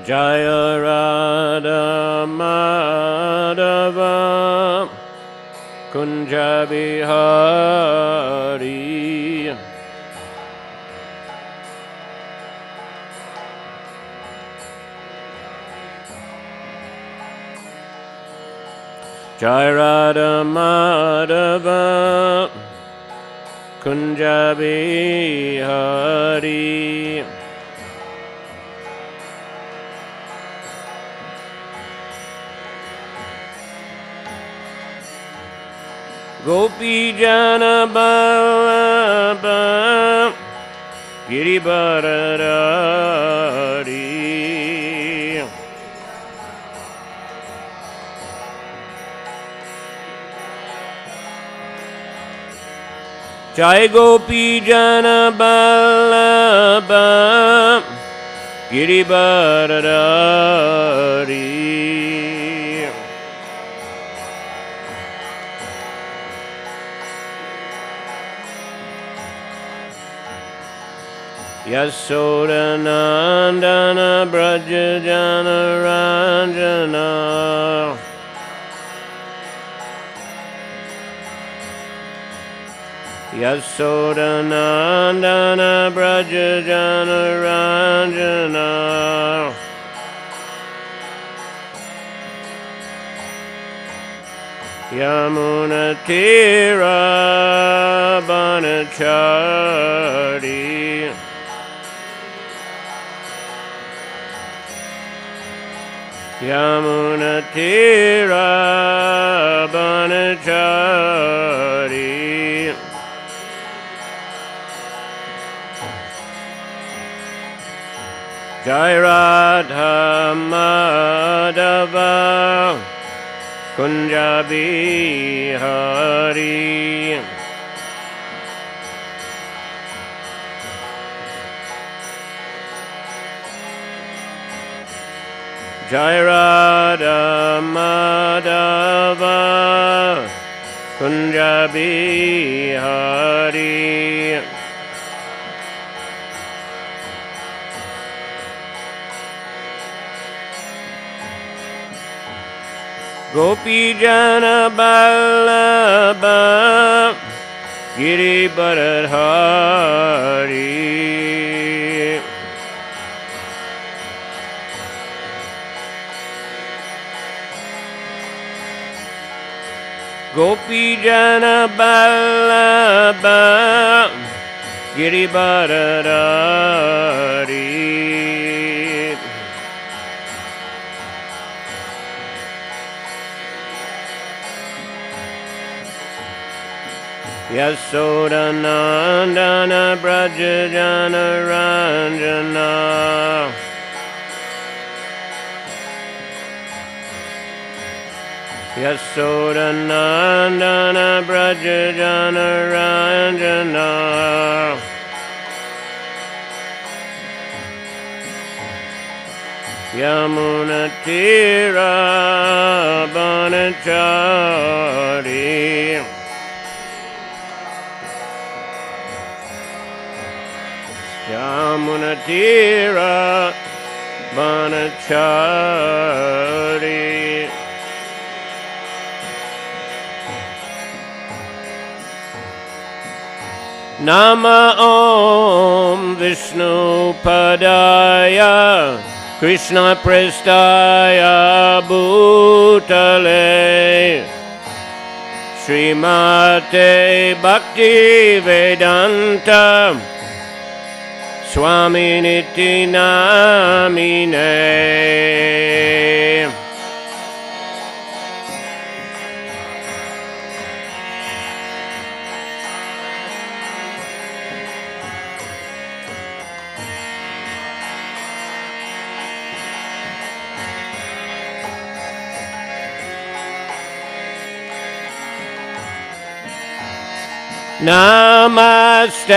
Jaya Radha Madhava Kunja Bihari. Jaya Radha Madhava Kunja Bihari. Gopi Jana Ballabha Giribharadari. Jai Gopi Jana Ballabha Giribharadari. Yasoda Nandana Braja Jana Ranjana. Yasoda Nandana Braja Jana Ranjana. Yamuna Tira Banachari. Yamuna Tira Banachari. Jai Radha Madhava Kunja Bihari. Jai Radha Madhava Kunja Bihari. Gopi Jana Ballabha Giribharadari. Gopi Jana Ballabha Giribharadari. Yasoda Nandana Braja Jana Ranjana. Yasoda Nandana Braja Jana Ranjana. Yamuna Tira Banachari. Yamuna Tira Banachari. Nama Om Vishnu Padaya Krishna Prestaya Bhutale Srimate Bhakti Vedanta Swami Niti Namine. Namaste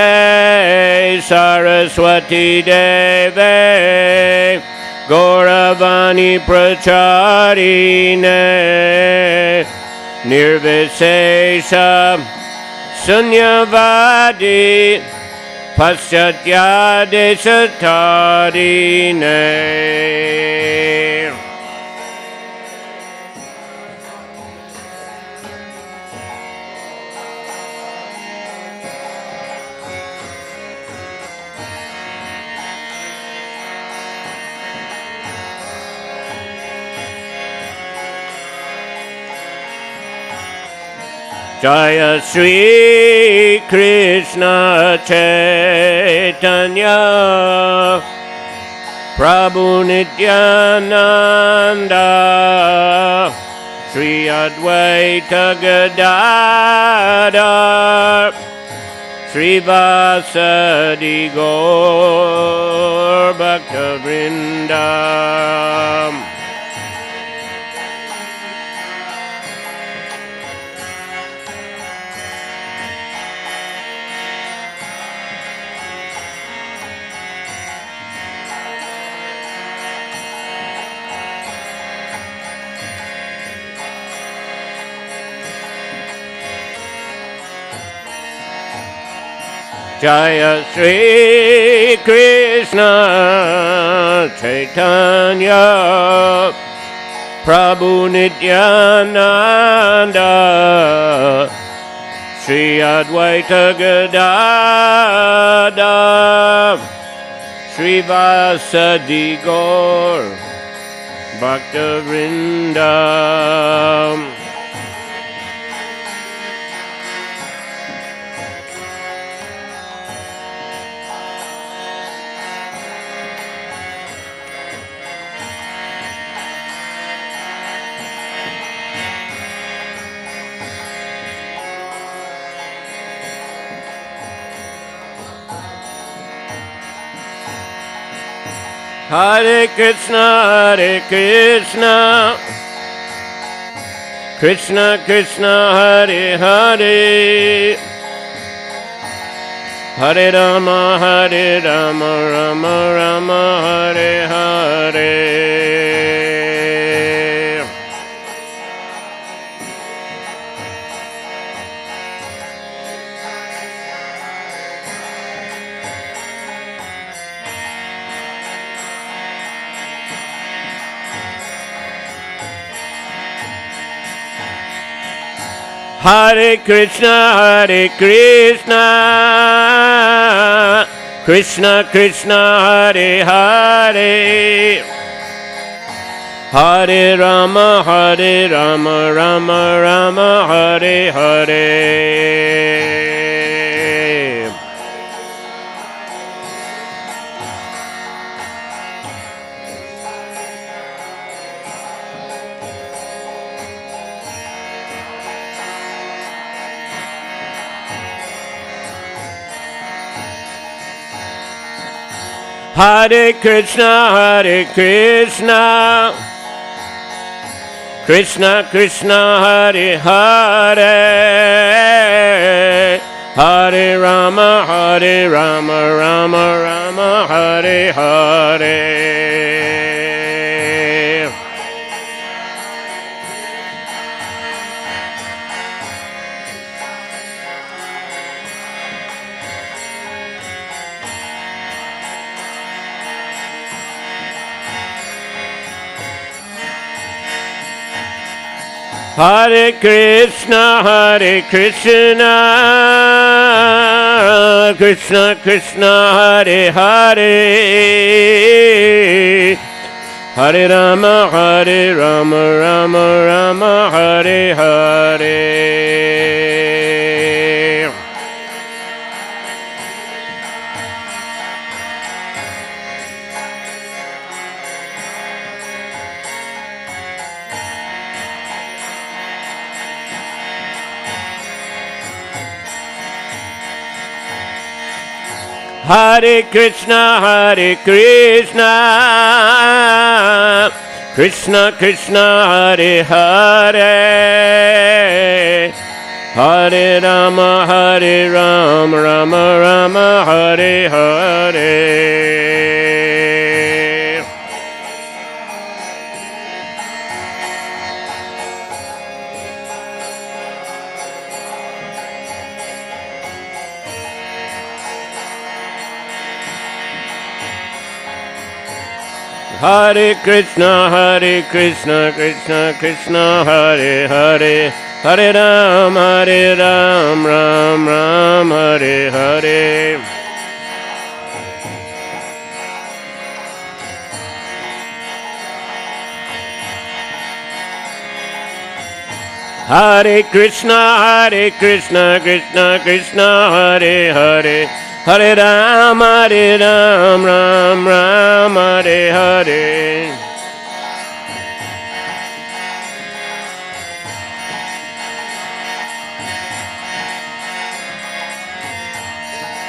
Saraswati Deve Gauravani Pracharine Nirvisesha Sunyavadi Paschatya Deshatarine. Jaya Sri Krishna Chaitanya Prabhu Nityananda Sri Advaita Gadadhar Sri Vasadi Gaur Bhakta Vrindam Jaya Sri Krishna Chaitanya Prabhu Nityananda Sri Advaita Gadadhar Sri Vasadi Gaur Bhakta Vrindam Hare Krishna, Krishna Krishna, Hare Hare, Hare Rama, Rama Rama, Hare Hare. Hare Krishna, Krishna Krishna, Hare Hare, Hare Rama, Rama Rama, Hare Hare. Hare Krishna, Krishna Krishna, Hare Hare, Hare Rama, Rama Rama, Hare Hare. Hare Krishna, Krishna Krishna, Hare Hare, Hare Rama, Rama Rama, Hare Hare. Hare Krishna, Krishna Krishna, Hare Hare, Hare Rama, Rama Rama, Hare Hare. Hare Krishna, Krishna Krishna, Hare Hare, Hare Ram, Ram Ram, Hare Hare. Hare Krishna, Krishna Krishna, Hare Hare, Hare Ram, Ram Ram, Hare Hare.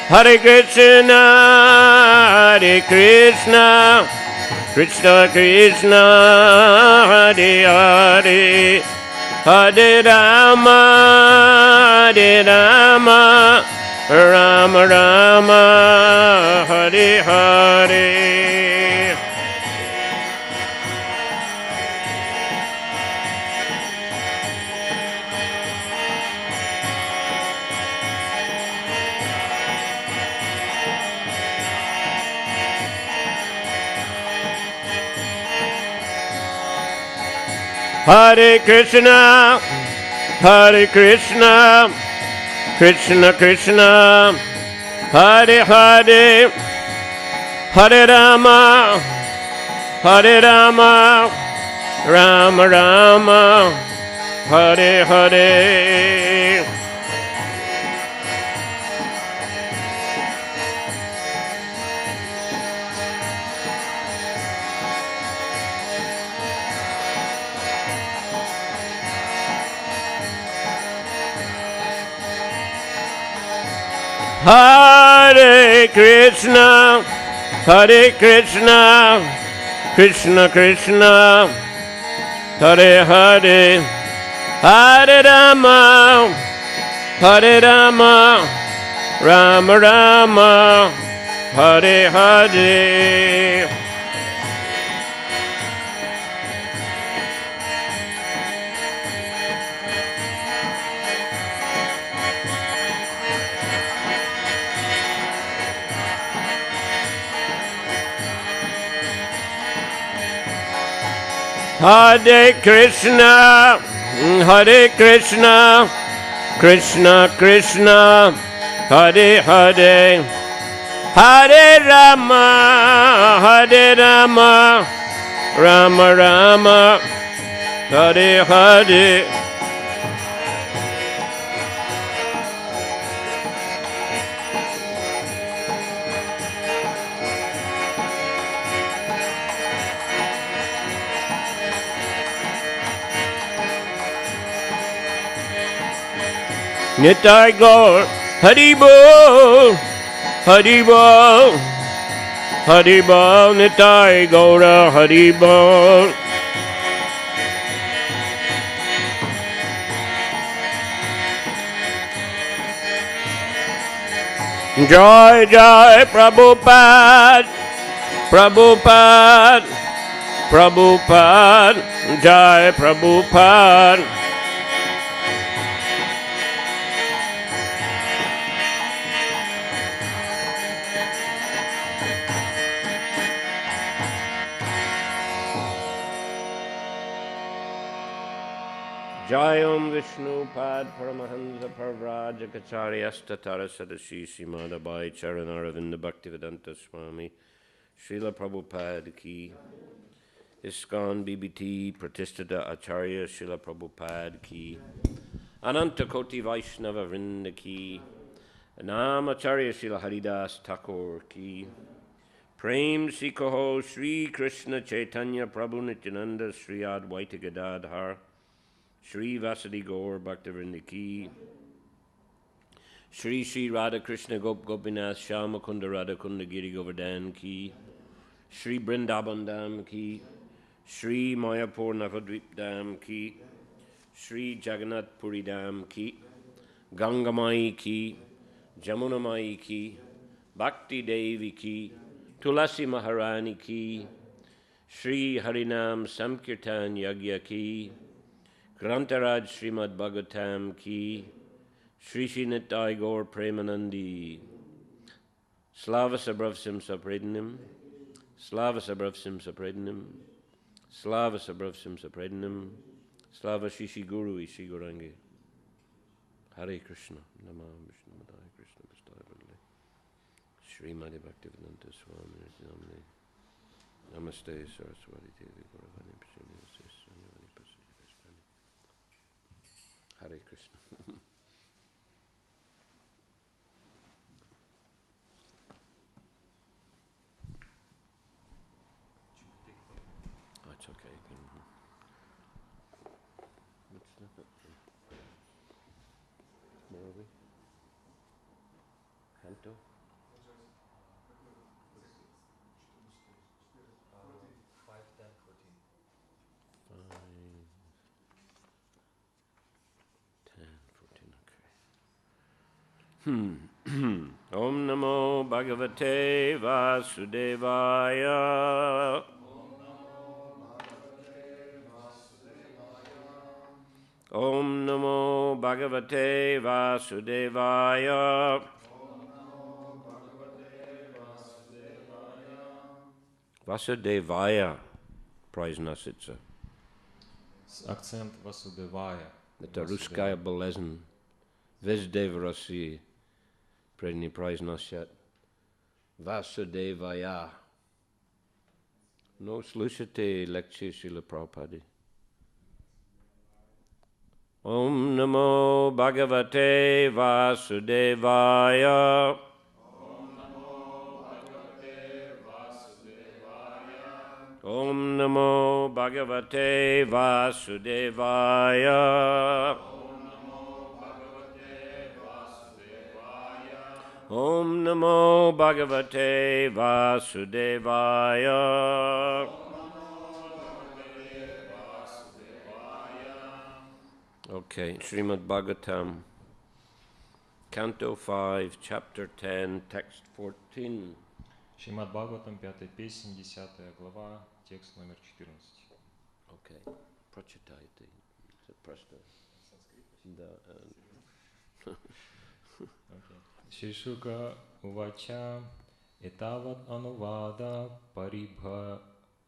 Hare Krishna, Krishna Krishna, Hare Hare, Hare Rama, Rama Rama, Hare Hare. Hare Krishna, Krishna Krishna, Hare Hare, Hare Rama, Rama Rama, Hare Hare. Hare Krishna, Krishna Krishna, Hare Hare, Hare Rama, Rama Rama, Hare Hare. Hare Krishna, Krishna Krishna, Hare Hare, Hare Rama, Rama Rama, Hare Hare. Nitai Gaur, Hari Bol, Hari Bol, Hari Bol, Nitai Gaura, Hari Bol. Jai Jai Prabhupada, Prabhupada, Prabhupada, Jai Prabhupada. Jai Om Vishnu Pad Paramahansa Parvraja Kacharya Statara Sadashi Simadabai Charanaravinda Bhaktivedanta Swami Srila Prabhupada Ki ISKCON BBT Pratishtha Acharya Srila Prabhupada Ki Ananta Koti Vaishnava Vrinda Ki Nam Acharya Srila Haridas Thakur Ki Prem Sikoho Sri Krishna Chaitanya Prabhu Nityananda Sri Advaita Gadadhar Shri Vasadi Gaur Bhaktivinoda Ki Shri Shri Radha Krishna Gopinath Shama Kunda Radha Kunda Giri Govardhan Ki Shri Brindaban Dham Ki Shri Mayapur Navadvip Dham Ki Shri Jagannath Puri Dham Ki Gangamai Ki Jamuna Mai Ki Bhakti Devi Ki Tulasi Maharani Ki Shri Harinam Samkirtan Yagya Ki Grantaraj Srimad Bhagavatam Ki Shri Shri Nitai Gaur Premanandi Slava Sabravsim Saprednim Slava Sabravsim Saprednim Slava Sabravsim Saprednim Slava Shishi Guru Ishi Gurangi Hare Krishna Namah Vishnu Madhaya Krishna Vistaya Vadale Shri Madi Bhaktivedanta Swami Namne Namaste Saraswati Devi Gauravani Prasini Sisani Pasini Hare Krishna. Oh, it's okay. What's that? Where are we? Canto? 5, 10, 14. Om Namo Bhagavate Vasudevaya. Om Namo Bhagavate Vasudevaya. Vasudevaya. Произносится. Акцент Васудевая. Это русская болезнь. Везде в России не произносят Vasudevaya. Но слушайте лекции Шрила Прабхупады. Om Namo Bhagavate Vasudevaya. Om Namo Bhagavate Vasudevaya. Om Namo Bhagavate Vasudevaya. Okay, Srimad Bhagavatam, Canto 5, Chapter 10, Text 14. Шримад Бхагаватам, 5 песнь, 10 глава, текст номер 14. Okay, прочитайте. Это просто. Да. Шишука увача этавад анувада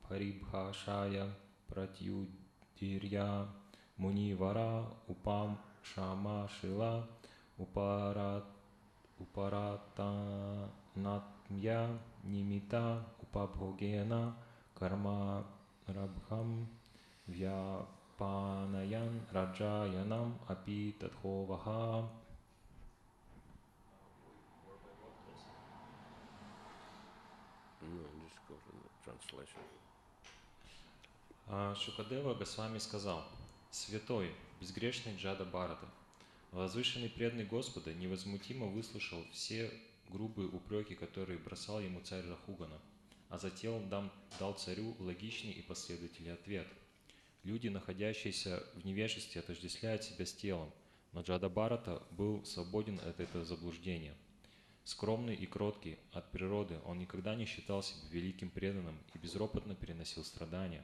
парибхашая пратюдирья мунивара упам шама шила упаратанатмья нимита упабхогена карма рабхам вьяпанаян раджаянам апи татховаха. Just go from the translation. Шукадева Госвами сказал: «Святой, безгрешный Джада Бхарата, возвышенный преданный Господа невозмутимо выслушал все грубые упреки, которые бросал ему царь Рахугана, а затем дал царю логичный и последовательный ответ. Люди, находящиеся в невежестве, отождествляют себя с телом, но Джада Бхарата был свободен от этого заблуждения. Скромный и кроткий от природы, он никогда не считал себя великим преданным и безропотно переносил страдания,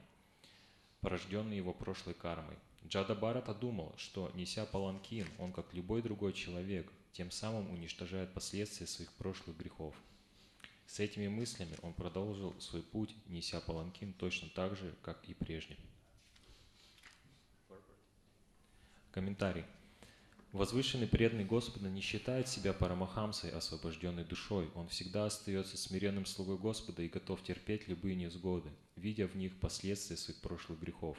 порожденные его прошлой кармой. Джада Бхарата думал, что, неся паланкин, он, как любой другой человек, тем самым уничтожает последствия своих прошлых грехов. С этими мыслями он продолжил свой путь, неся паланкин точно так же, как и прежде. Комментарий. Возвышенный преданный Господа не считает себя парамахамсой, освобожденной душой. Он всегда остается смиренным слугой Господа и готов терпеть любые невзгоды, видя в них последствия своих прошлых грехов.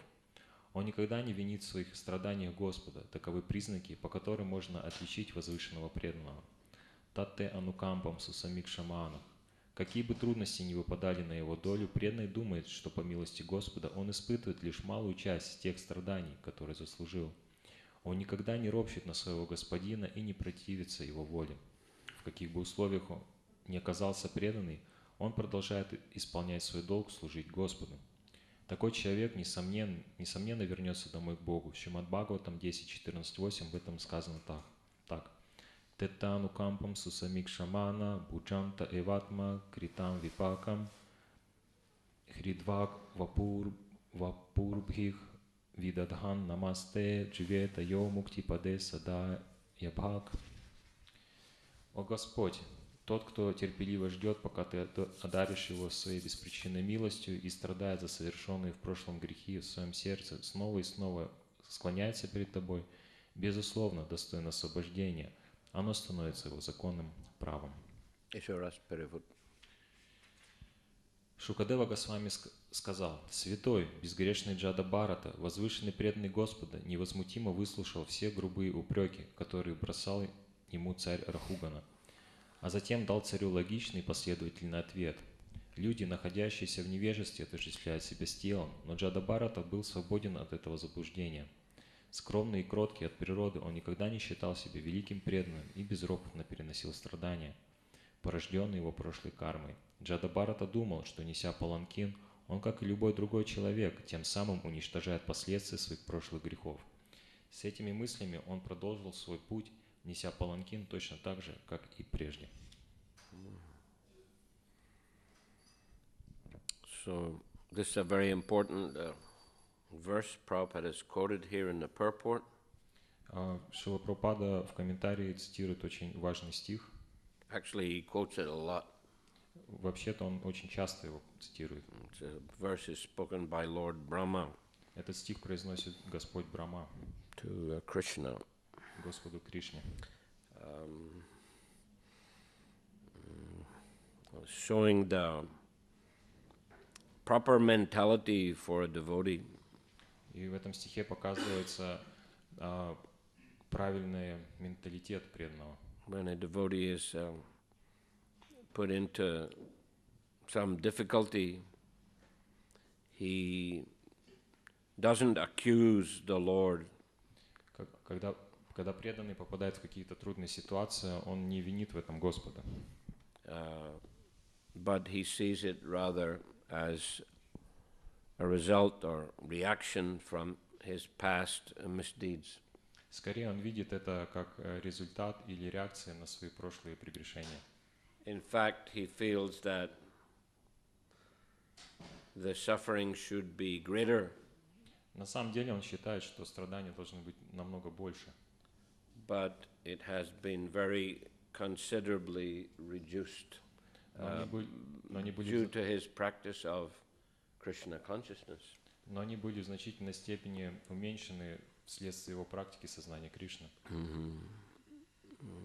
Он никогда не винит в своих страданиях Господа. Таковы признаки, по которым можно отличить возвышенного преданного. Татте анукампам сусамик шаманах. Какие бы трудности ни выпадали на его долю, преданный думает, что по милости Господа он испытывает лишь малую часть тех страданий, которые заслужил. Он никогда не ропщет на своего господина и не противится его воле. В каких бы условиях он ни оказался преданный, он продолжает исполнять свой долг, служить Господу. Такой человек, несомненно, вернется домой к Богу. В Шримад Бхагаватам 10.14.8 в этом сказано так. Теттану кампам сусамик шамана буджанта эватма критам випакам хридвак вапурбхих видадхан намасте дживета йо мукти паде сада ябхак. О Господь, тот, кто терпеливо ждет, пока ты одаришь его своей беспричинной милостью и страдает за совершенные в прошлом грехи в своем сердце, снова и снова склоняется перед тобой, безусловно, достоин освобождения. Оно становится его законным правом. Еще раз перевод. Шукадева Госвами сказал: «Святой, безгрешный Джада Бхарата, возвышенный преданный Господа, невозмутимо выслушал все грубые упреки, которые бросал ему царь Рахугана, а затем дал царю логичный и последовательный ответ. Люди, находящиеся в невежестве, отождествляют себя с телом, но Джада Бхарата был свободен от этого заблуждения. Скромный и кроткий от природы, он никогда не считал себя великим преданным и безропотно переносил страдания, порожденные его прошлой кармой. Джада Бхарата думал, что, неся паланкин, он, как и любой другой человек, тем самым уничтожает последствия своих прошлых грехов. С этими мыслями он продолжил свой путь, неся паланкин точно так же, как и прежде». So this is a very important verse Prabhupada has quoted here in the purport. Шрила Прабхупада в комментарии цитирует очень важный стих. Actually, he quotes it a lot. Вообще-то он очень часто его цитирует. The verse is spoken by Lord Brahma Этот стих произносит Господь Брахма to Krishna. Господу Кришне, showing the proper mentality for a devotee. и в этом стихе показывается правильный менталитет преданного. When a devotee is put into some difficulty, he doesn't accuse the Lord. Когда преданный попадает в какие-то трудные ситуации, он не винит в этом Господа, But he sees it rather as a result or reaction from his past misdeeds. Скорее он видит это как результат или реакция на свои прошлые прегрешения. In fact, he feels that the suffering should be greater, На самом деле он считает, что страдания должны быть намного больше, but it has been very considerably reduced но они due были to his practice of Krishna consciousness. в значительной степени уменьшены вследствие его практики сознания Кришны.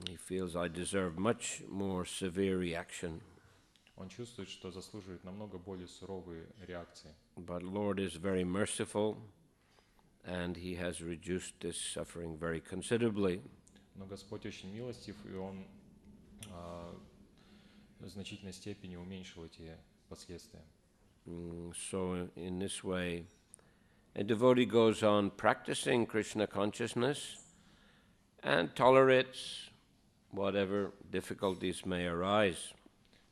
He feels I deserve much more severe reaction, Он чувствует, что заслуживает намного более суровые реакции. but Lord is very merciful, and he has reduced this suffering very considerably. Но Господь очень милостив, и Он в значительной степени уменьшил эти последствия. So in this way, a devotee goes on practicing Krishna consciousness and tolerates whatever difficulties may arise.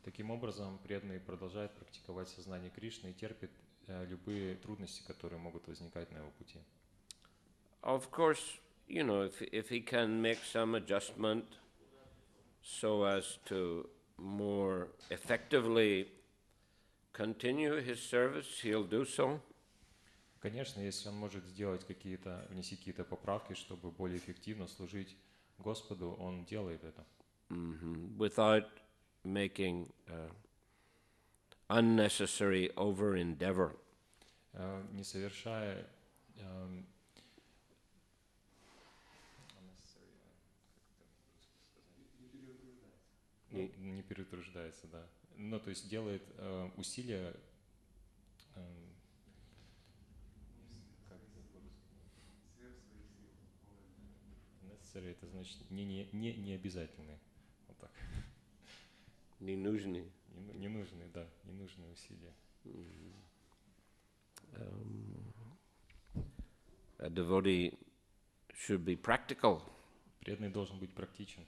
Таким образом, преданный продолжает практиковать сознание Кришны и терпит любые трудности, которые могут возникать на его пути. Of course, you know, if he can make some adjustment so as to more effectively continue his service, he'll do so. Конечно, если он может внести какие-то поправки, чтобы более эффективно служить Господу, он делает это. Without making unnecessary over-endeavor. Не совершая не перетруждается, да. Ну, то есть делает усилия. Necessary — это значит не обязательные. Вот так. Ненужные. Ненужные, да, ненужные усилия. A devotee should be practical. Преданный должен быть практичен.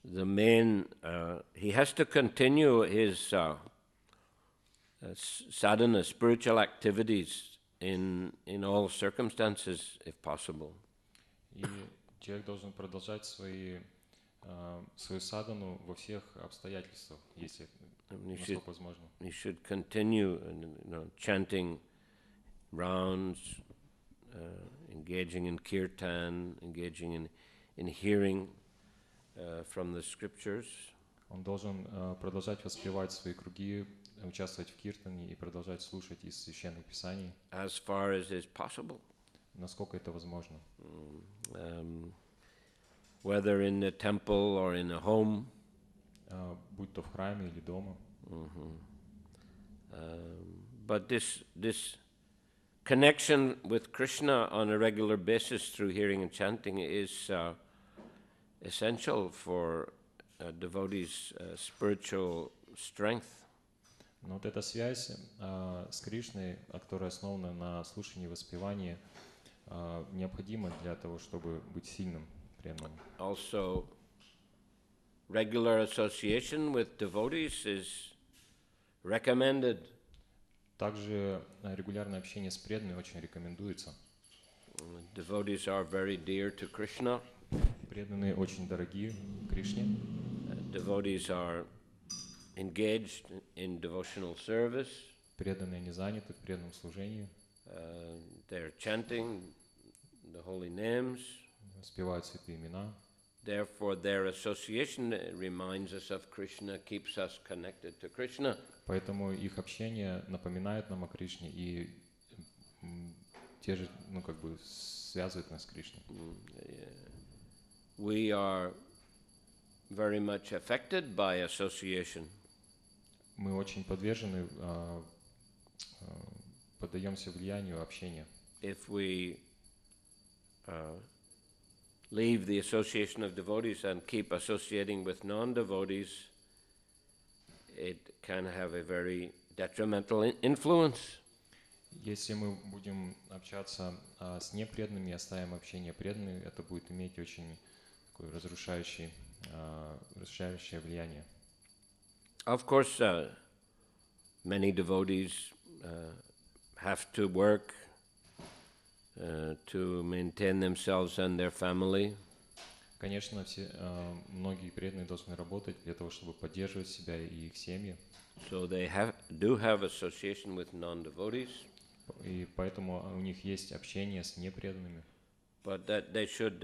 The main, he has to continue his sadhana, spiritual activities in all circumstances, if possible. И человек должен продолжать свою садхану во всех обстоятельствах, если насколько возможно. He should continue, chanting rounds, engaging in kirtan, engaging in hearing from the scriptures. Он должен продолжать воспевать свои круги, участвовать в киртане и продолжать слушать из священных писаний. As far as is possible. Насколько это возможно. Whether in the temple or in a home. будь то в храме или дома. But this connection with Krishna on a regular basis through hearing and chanting is essential for devotees' spiritual strength. Но вот эта связь с Кришной, которая основана на слушании и воспевании, необходима для того, чтобы быть сильным преданным. Also, regular association with devotees is recommended. Также регулярное общение с преданными очень рекомендуется. Devotees are very dear to Krishna. Преданные очень дорогие Кришне. Devotees are engaged in devotional service. Преданные не заняты в преданном служении. They're chanting the holy names. Воспевают святые имена. Therefore, their association reminds us of Krishna, keeps us connected to Krishna. Поэтому их общение напоминает нам о Кришне и те же, связывает нас с Кришной. We are very much affected by association. Мы очень подвержены, поддаемся влиянию общения. If we leave the association of devotees and keep associating with non-devotees, it can have a very detrimental influence. Если мы будем общаться с непреданными и оставим общение преданными, это будет иметь очень такое разрушающее влияние. Of course, many devotees have to work to maintain themselves and their family. Конечно, многие преданные должны работать для того, чтобы поддерживать себя и их семьи. So they do have association with non-devotees. И поэтому у них есть общение с непреданными. But that they should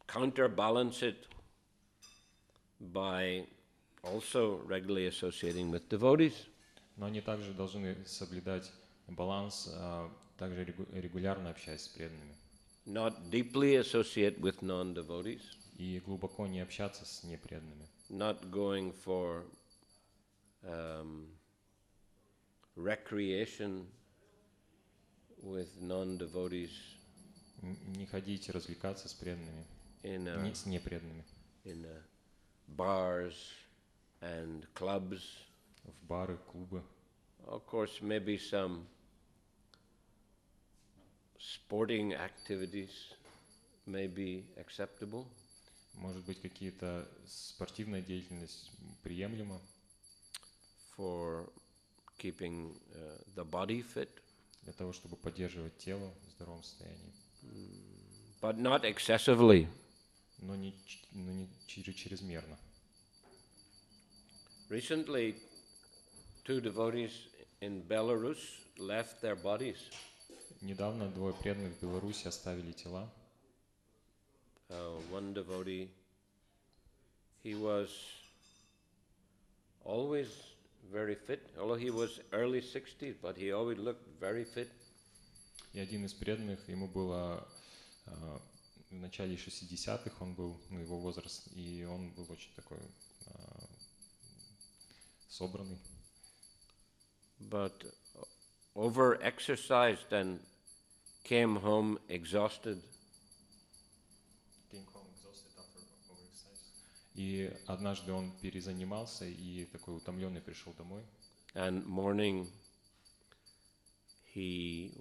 counterbalance it by also regularly associating with devotees. Но они также должны соблюдать баланс, также регулярно общаясь с преданными. Not deeply associate with non-devotees. И глубоко не общаться с непреданными. Not going for recreation with non-devotees. Не ходить развлекаться с преданными, с непреданными. In bars and clubs. В бары, клубы. Of course, maybe some sporting activities may be acceptable. Может быть, какие-то спортивная деятельность приемлема. For keeping the body fit. Для того, чтобы поддерживать тело в здоровом состоянии. But not excessively. Но не чрезмерно. Recently, 2 devotees in Belarus left their bodies. Недавно 2 преданных в Беларуси оставили тела. One devotee, he was always very fit, although he was early 60s, but he always looked very fit. И один из преданных, ему было в начале 60-х, он был, его возраст, и он был очень такой собранный. But over-exercised and came home exhausted. И однажды он перезанимался и такой утомленный пришел домой. And morning he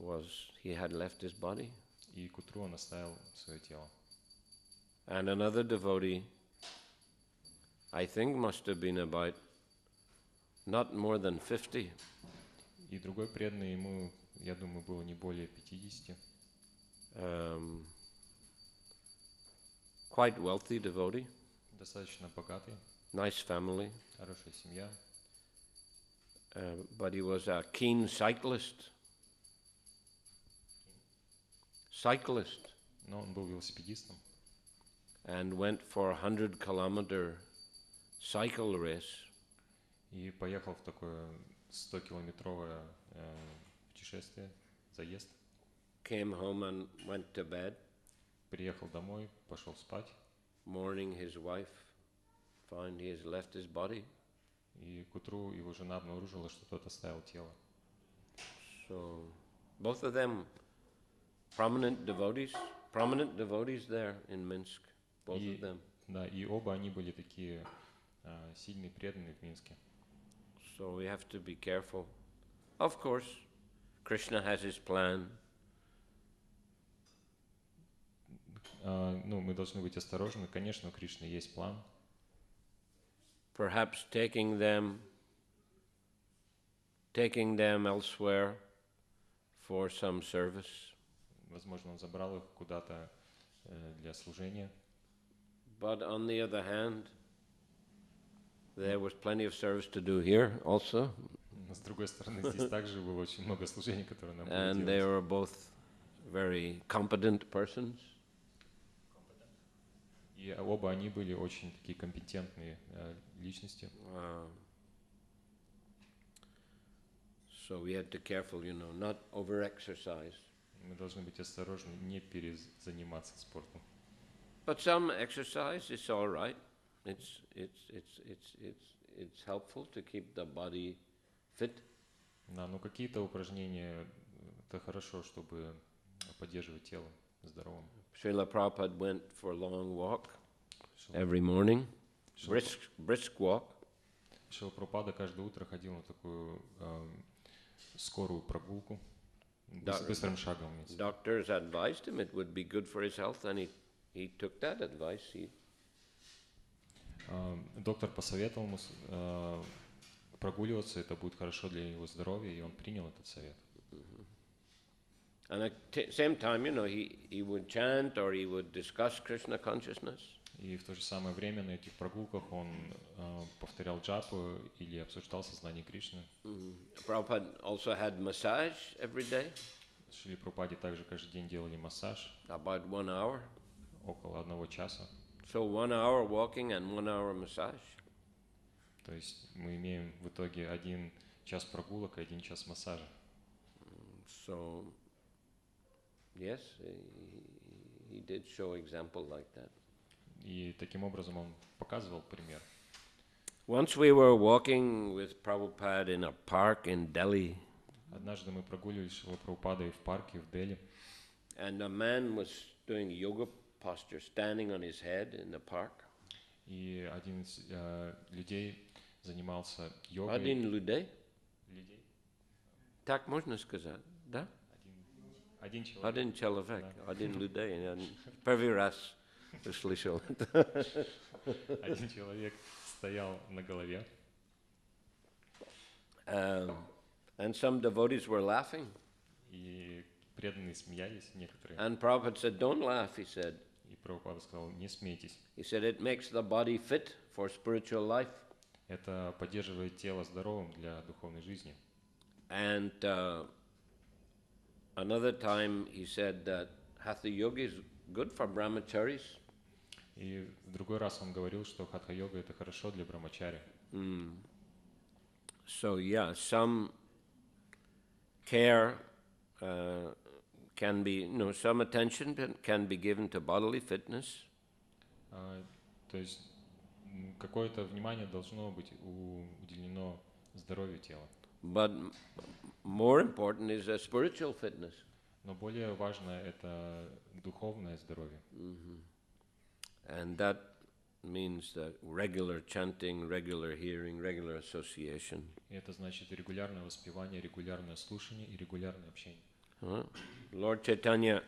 had left his body. И к утру он оставил свое тело. And another devotee, I think must have been about not more than 50. И другой преданный, ему, я думаю, было не более 50. Quite wealthy devotee. Достаточно богатый. Nice family. Хорошая семья. But he was a keen cyclist. Но он был велосипедистом. And went for a 100-kilometer cycle race. И поехал в такое 100-километровое путешествие, заезд. Came home and went to bed. Приехал домой, пошел спать. Morning his wife find he has left his body. И к утру его жена обнаружила, что тот оставил тело. So both of them prominent devotees there in Minsk, both of them. Да, и оба они были такие сильные, преданные в Минске. So we have to be careful. Of course, Krishna has his plan. Ну, мы должны быть осторожны. Конечно, у Кришны есть план. Perhaps taking them elsewhere for some service. Возможно, он забрал их куда-то для служения. But on the other hand, there was plenty of service to do here also. Но с другой стороны, здесь также было очень много служений, которые нам было And they делать. were both very competent persons. И оба они были очень такие компетентные личности. So we had to be careful, not over-exercise. Мы должны быть осторожны, не перезаниматься спортом. But some exercise is all right. It's helpful to keep the body fit. Да, но какие-то упражнения это хорошо, чтобы поддерживать тело здоровым. Srila Prabhupada went for a long walk every morning, brisk walk. Шрила Прабхупада каждое утро ходил на такую скорую прогулку, быстрым шагом. Doctors advised him it would be good for his health, and he took that advice. Доктор посоветовал ему прогуливаться, это будет хорошо для его здоровья, и он принял этот совет. And at the same time, he would chant or he would discuss Krishna consciousness. И в то же самое время на этих прогулках он повторял джапу или обсуждал сознание Кришны. Prabhupada also had massage every day. Шриле Прабхупаде также каждый день делали массаж. About 1 hour. Около 1 часа. So 1 hour walking and 1 hour massage. То есть мы имеем в итоге 1 час прогулок и 1 час массажа. So, yes, he did show example like that. И таким образом он показывал пример. Once we were walking with Prabhupada in a park in Delhi. Однажды мы прогуливались с Шрилой Прабхупадой в парке в Дели. And a man was doing yoga posture, standing on his head in the park. И один из людей занимался йогой. Один людей? Людей? Так можно сказать, да? Один человек. Один человек, один людей. Первый раз услышал. Один человек стоял на голове. And some devotees were laughing. И преданные смеялись некоторые. And Prabhupada said, "Don't laugh," he said. И Прабхупада сказал, не смейтесь. He said, "It makes the body fit for spiritual life." Это поддерживает тело здоровым для духовной жизни. And another time he said that Hatha Yoga is good for brahmacharis. И в другой раз он говорил, что хатха-йога это хорошо для брамачари. So yeah, some care can be, some attention can be given to bodily fitness. То есть какое-то внимание должно быть уделено здоровью тела. But more important is a spiritual fitness. Но более важно это духовное здоровье. And that means that regular chanting, regular hearing, regular association. И это значит регулярное воспевание, регулярное слушание и регулярное общение. Lord Chaitanya,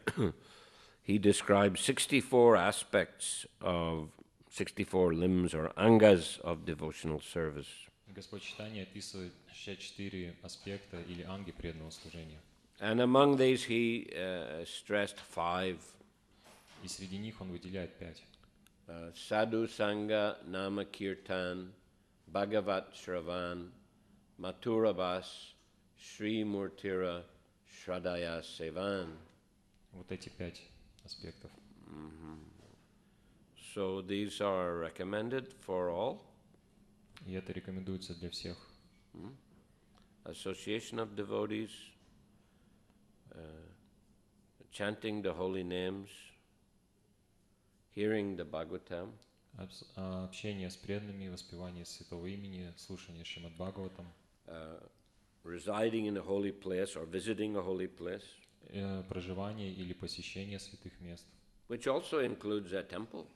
he describes 64 aspects of 64 limbs or angas of devotional service. Господь Чайтанья описывает 64 аспекта или анги преданного служения. And among these he stressed 5. И среди них он выделяет 5. Sadhu Sangha Nama Kirtan, Bhagavat Shravan, Mathurabhas, Sri Murtira, Shradaya Sevan. Вот эти 5 аспектов. So these are recommended for all. И это рекомендуется для всех. Association of devotees, chanting the holy names, hearing the Bhagavatam. Общение с преданными, воспевание святого имени, слушание Шримад Бхагаватам, residing in a holy place or visiting a holy place, проживание или посещение святых мест, which also includes a temple.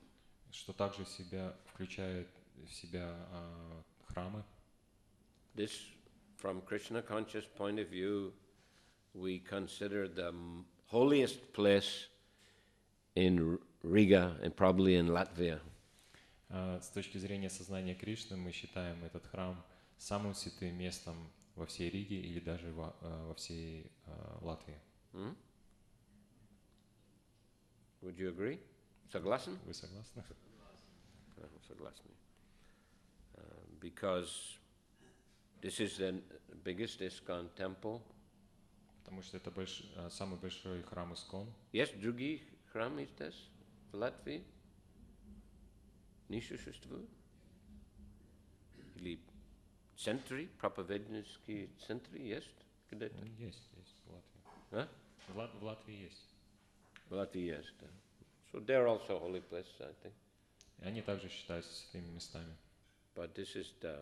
что также включает в себя храмы. This, from Krishna conscious point of view, we consider the holiest place in Riga and probably in Latvia. С точки зрения сознания Кришны мы считаем этот храм самым святым местом во всей Риге или даже во всей Латвии. Would you agree? Согласен? Вы согласны? Согласен. Because this is the biggest ISKCON temple. Потому что это самый большой храм Искон. Есть другие храмы здесь, в Латвии? Не существует? Или центры, проповеднические центры есть где-то? Есть в Латвии. А? В Латвии есть. В Латвии есть, да. So they're also holy places, I think. И они также считаются святыми местами. But this is the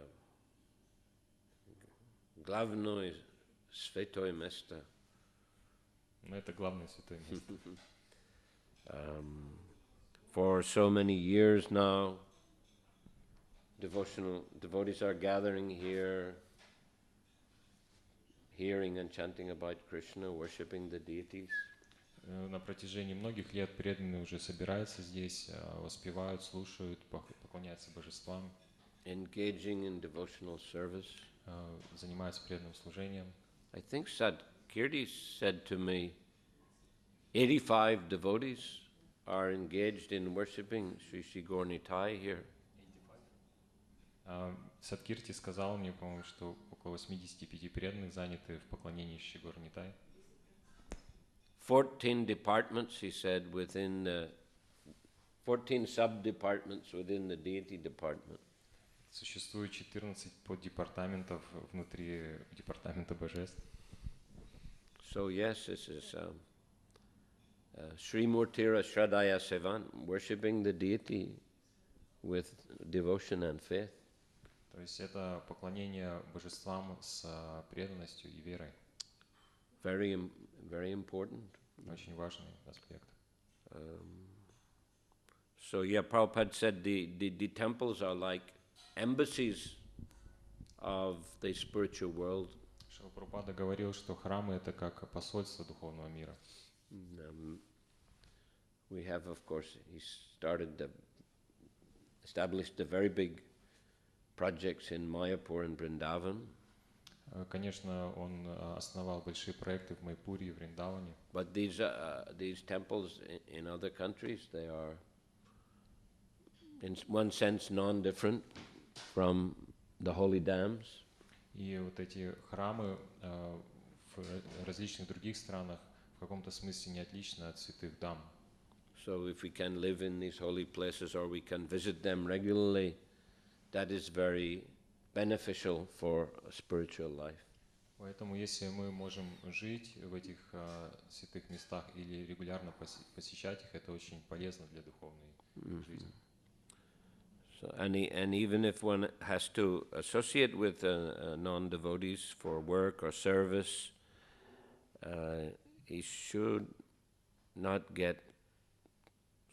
главное святое место. Но это главное святое место. For so many years now, devotees are gathering here, hearing and chanting about Krishna, worshipping the deities. На протяжении многих лет преданные уже собираются здесь, воспевают, слушают, поклоняются божествам. Engaging in devotional service. Занимаются преданным служением. I think Kirti said to me, 85 devotees are engaged in worshipping Sri Sri Gaur Nitai here. Садкирти сказал мне, по-моему, что около 85 преданных заняты в поклонении Шри Гаур Нитай. 14 departments, he said, 14 sub-departments within the deity department. Существует 14 поддепартаментов внутри департамента божеств. So yes, this is Sri Murtira Shraddhaya Sevan, worshipping the deity with devotion and faith. То есть это поклонение божествам с преданностью и верой. Very important. Очень важный аспект. So yeah, Prabhupada said the temples are like embassies of the spiritual world. Шрила Прабхупада говорил, что храмы это как посольство духовного мира. We have, of course, he established the very big projects in Mayapur and Vrindavan. Конечно, он основал большие проекты в Майпуре и Вриндаване. But these temples in other countries, they are, in one sense, non-different from the holy dams. И вот эти храмы в различных других странах в каком-то смысле не отличны от святых дам. So if we can live in these holy places or we can visit them regularly, that is very beneficial for a spiritual life. Поэтому если мы можем жить в этих святых местах или регулярно посещать их, это очень полезно для духовной жизни. So, and even if one has to associate with non-devotees for work or service, he should not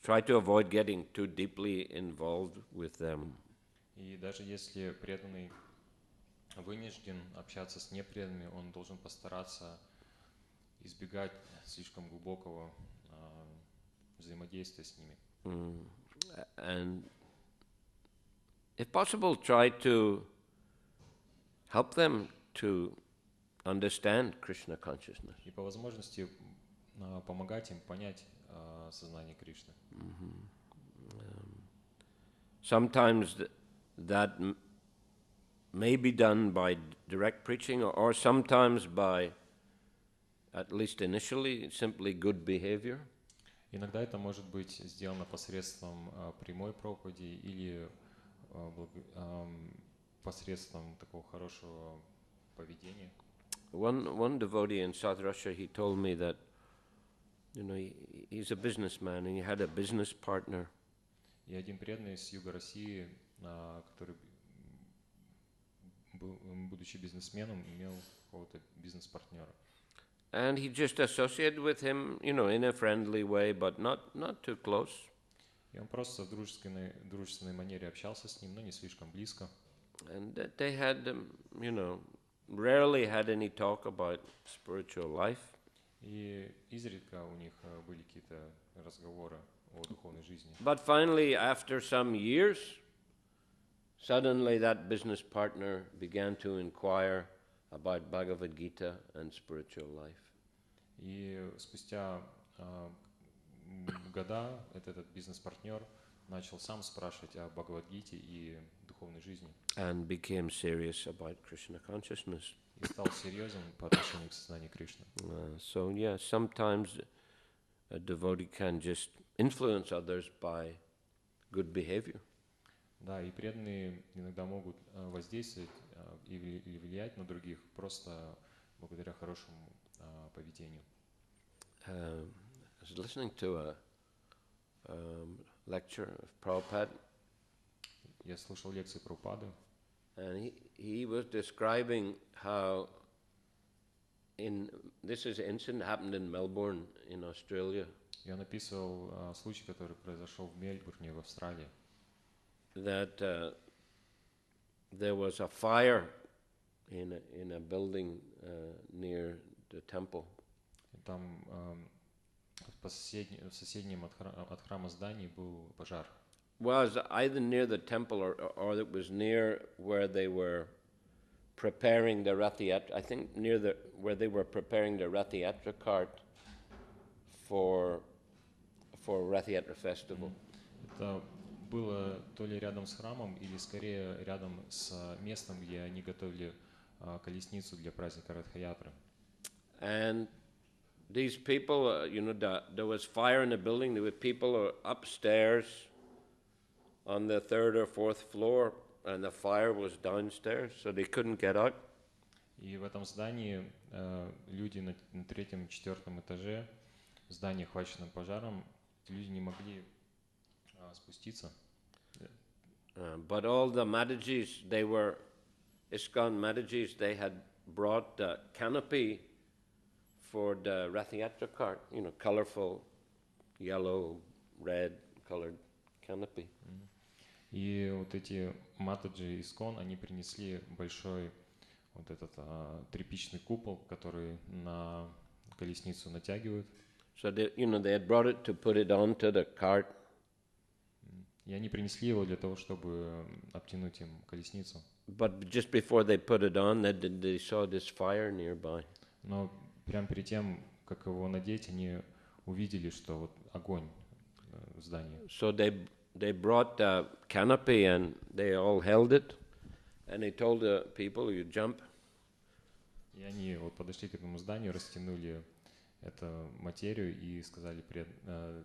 try to avoid getting too deeply involved with them. И даже если преданный вынужден общаться с непреданными, он должен постараться избегать слишком глубокого взаимодействия с ними. And if possible, try to help them to understand Krishna consciousness. И по возможности помогать им понять сознание Кришны. Sometimes that may be done by direct preaching or sometimes by, at least initially, simply good behavior. Иногда это может быть сделано посредством прямой проповеди или посредством такого хорошего поведения. One devotee in South Russia, he told me that, he's a businessman and he had a business partner. И один преданный с юга России, который, будучи бизнесменом, имел какого-то бизнес-партнера. And he just associated with him, in a friendly way, but not too close. И он просто в дружественной манере общался с ним, но не слишком близко. And they had, rarely had any talk about spiritual life. И изредка у них были какие-то разговоры о духовной жизни. But finally, after some years, suddenly that business partner began to inquire about Bhagavad Gita and spiritual life. И спустя года этот бизнес-партнер начал сам спрашивать о Бхагавад-гите и духовной жизни. And became serious about Krishna consciousness. И стал серьезен по отношению к сознанию Кришны. So yeah, sometimes a devotee can just influence others by good behavior. Да, и преданные иногда могут воздействовать или влиять на других просто благодаря хорошему поведению. I was listening to a lecture of Prabhupada. Я слушал лекции Прабхупады, And he was describing how this is an incident happened in Melbourne in Australia. и он описывал случай, который произошел в Мельбурне, в Австралии. That there was a fire in a building near the temple. И там в соседнем от храма здании был пожар. Was either near the temple or it was near where they were preparing the Rath Yatra. I think near where they were preparing the Rath Yatra cart for Rath Yatra festival. Это было то ли рядом с храмом, или скорее рядом с местом, где они готовили колесницу для праздника Радха-ятры. And these people, there was fire in the building. There were people upstairs on the third or fourth floor, and the fire was downstairs, so they couldn't get out. И в этом здании люди на третьем, четвертом этаже, здание охвачено пожаром, люди не могли спуститься. But all the Madhajis, they were ISKCON Madhajis, they had brought the canopy for the Rath Yatra cart, colorful yellow, red colored canopy. И вот эти матаджи ISKCON, они принесли большой вот этот тряпичный купол, который на колесницу натягивают. So they had brought it to put it onto the cart. И они принесли его для того, чтобы обтянуть им колесницу. But just before they put it on, they saw this fire nearby. Но прямо перед тем, как его надеть, они увидели, что вот огонь в здании. So they brought the canopy and they all held it, and they told the people, "You jump." И они вот подошли к этому зданию, растянули эту материю и сказали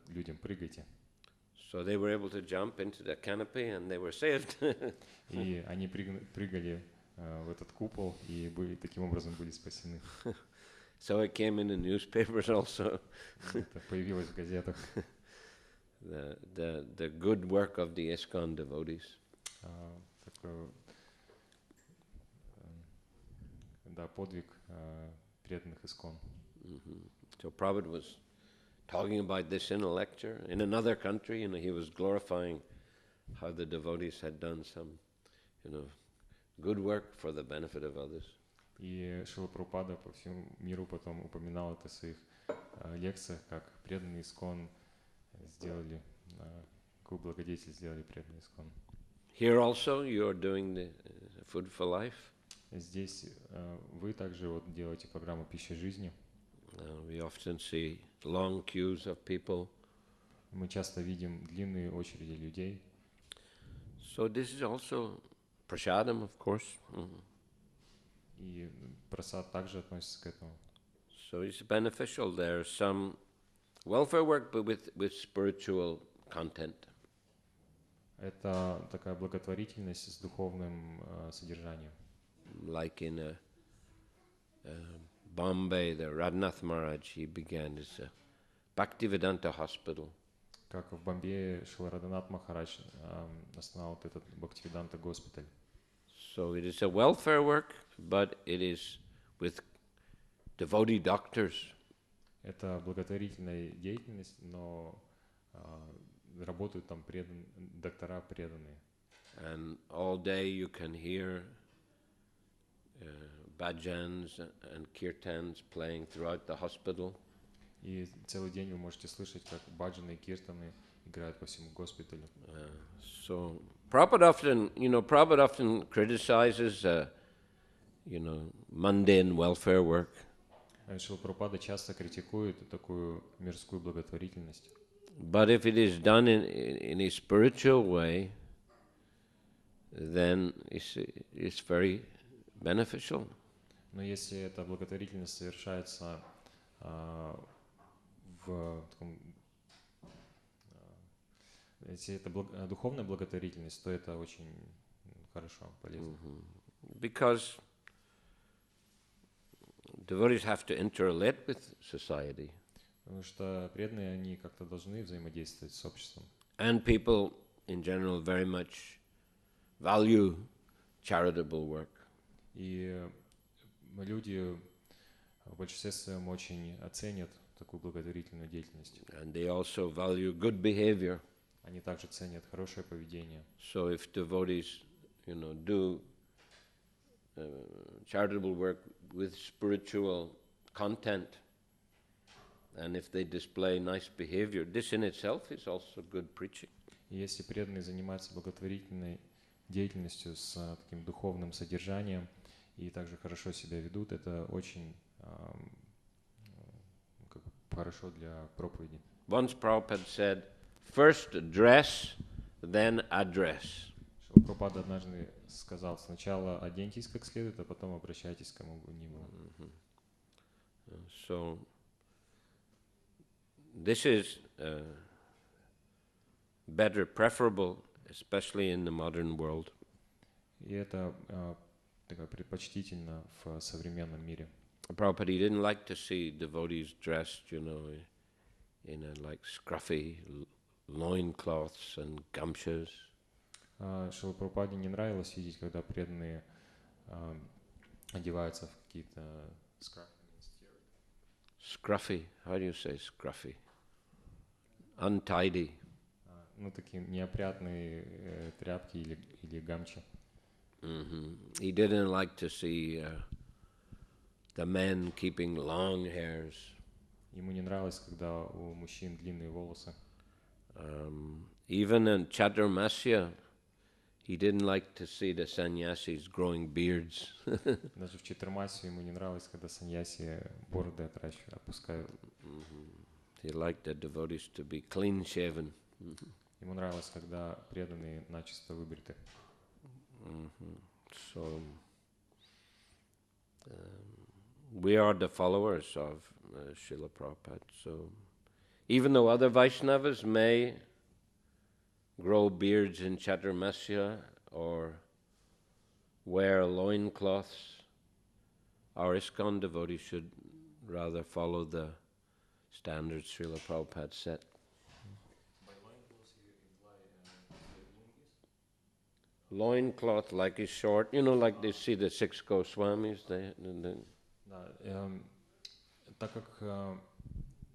людям: прыгайте. So they were able to jump into the canopy and they were saved. И они прыгали в этот купол и таким образом были спасены. So it came in the newspapers also. Это появилось в газетах. The good work of the ISKCON devotees. Такой, да, подвиг преданных ISKCON. So Prabhupada was talking about this in a lecture in another country. He was glorifying how the devotees had done some, good work for the benefit of others. И Шрила Прабхупада по всему миру потом упоминал это в своих лекциях, как преданные ISKCON сделали, какую благодетель сделали преданные ISKCON. Here also you are doing the Food for Life. Здесь вы также вот делаете программу «Пища жизни». We often see long queues of people. Мы часто видим длинные очереди людей. So this is also prasadam, of course. И прасад также относится к этому. So it's beneficial. There's some welfare work, but with spiritual content. Это такая благотворительность с духовным содержанием. Like in Bombay, the Radhanath Maharaj, he began his Bhaktivedanta hospital. Как в Бомбее Шрила Радханат Махарадж основал вот этот Бхактивиданта госпиталь. So it is a welfare work, but it is with devotee doctors. Это благотворительная деятельность, но работают там доктора преданные. And all day you can hear bhajans and kirtans playing throughout the hospital. И целый день вы можете слышать, как баджаны и киртаны играют по всему госпиталю. So Prabhupada often criticizes, mundane welfare work. Шрила Прабхупада часто критикует такую мирскую благотворительность. But if it is done in a spiritual way, then it's very beneficial. Но если эта благотворительность совершается если это духовная благотворительность, то это очень хорошо, полезно. Because devotees have to interrelate with society. Потому что преданные, они как-то должны взаимодействовать с обществом. And people in general very much value charitable work. И люди в большинстве своем очень оценят такую благотворительную деятельность. And they also value good behavior. Они также ценят хорошее поведение. So if devotees, do charitable work with spiritual content, and if they display nice behavior, this in itself is also good preaching. И если преданные занимаются благотворительной деятельностью с таким духовным содержанием и также хорошо себя ведут, это очень хорошо для проповеди. Once Prabhupada said, first dress, then address. Шрила Прабхупада однажды сказал, сначала оденьтесь как следует, а потом обращайтесь к кому бы ни было. So this is better, preferable, especially in the modern world. И это предпочтительно в современном мире. Prabhupada didn't like to see devotees dressed, in like scruffy loincloths and gamshas. Шрила Прабхупаде не нравилось видеть, когда преданные одеваются в какие-то Scruffy, how do you say scruffy? Untidy. Такие неопрятные тряпки или гамчи. He didn't like to see the men keeping long hairs. Ему не нравилось, когда у мужчин длинные волосы. Even in Chaturmasya, he didn't like to see the sannyasis growing beards. Даже в Чатурмасе ему не нравилось, когда саньяси бороды опускают. He liked the devotees to be clean shaven. Ему нравилось, когда преданные начисто выбриты. So we are the followers of Srila Prabhupada. So even though other Vaishnavas may grow beards in Chaturmasya or wear loincloths, our ISKCON devotees should rather follow the standards Srila Prabhupada set. Loincloth like is short, like they see the 6 Goswamis. Так как,